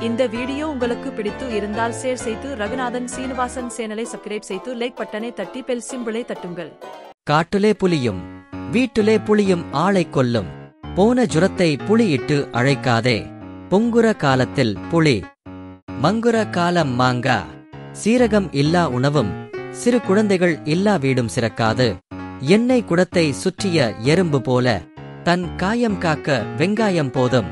இந்த வீடியோ உங்களுக்கு பிடித்து இருந்தால் ஷேர் செய்து ரகுநாதன் சீனிவாசன் சேனலை சப்ஸ்கிரைப் செய்து லைக் பட்டனை தட்டி பெல் சிம்பிளை தட்டுங்கள். காட்டுலே புலியும் வீட்டுலே புலியும் ஆளைக் கொல்லும். போன ஜுரத்தை புலியிட்டு அழைக்காதே. பொங்குற காலத்தில் புலி மங்குற காலம் மாங்கா. சீரகம் இல்லா உணவும் சிறு குழந்தைகள் இல்லா வீடும் சிறக்காது. எண்ணெய் குடத்தை சுற்றிய எறும்பு போல தன் காயம் காக்க வெங்காயம் போதும்.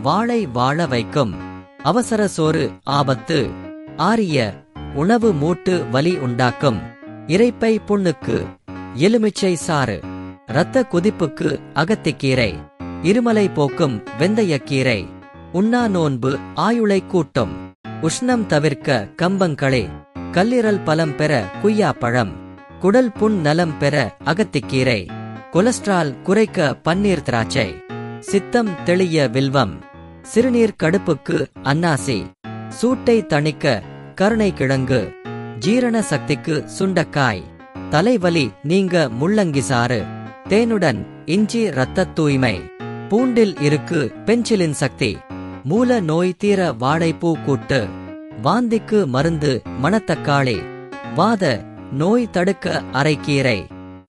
வாளை வாழ வைக்கும் அவசர சோறு ஆபத்து. ஆரிய உணவு மூட்டு வலி உண்டாக்கும். இரைப்பை புண்ணுக்கு எலுமிச்சை சாறு. இரத்த கொதிப்புக்கு அகத்திக்கீரை. இருமலை போக்கும் வெந்தயக்கீரை. உண்ணா நோன்பு ஆயுளை கூட்டும். உஷ்ணம் தவிர்க்க கம்பங்களே. கல்லீரல் பலம் பெற குய்யாப்பழம். குடல் புண் நலம் பெற அகத்திக்கீரை. கொலஸ்ட்ரால் குறைக்க பன்னீர் திராட்சை. சித்தம் தெளிய வில்வம். சிறுநீர் கடுப்புக்கு அன்னாசி. சூட்டை தணிக்க கருணை கிழங்கு. ஜீரண சக்திக்கு சுண்டக்காய். தலைவலி நீங்க முள்ளங்கி சாறு. தேனுடன் இஞ்சி இரத்த தூய்மை. பூண்டில் இருக்கு பென்சிலின் சக்தி. மூல நோய் தீர வாழைப்பூ கூட்டு. வாந்திக்கு மருந்து மணத்தக்காளி. வாத நோய் தடுக்க அரைக்கீரை.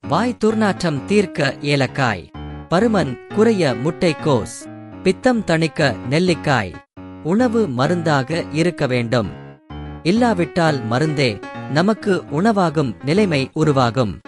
வாய் துர்நாற்றம் தீர்க்க ஏலக்காய். பருமன் குறைய முட்டைக்கோஸ். பித்தம் தணிக்க நெல்லிக்காய். உணவு மருந்தாக இருக்க வேண்டும். இல்லாவிட்டால் மருந்தே நமக்கு உணவாகும் நிலைமை உருவாகும்.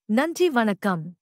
நன்றி, வணக்கம்.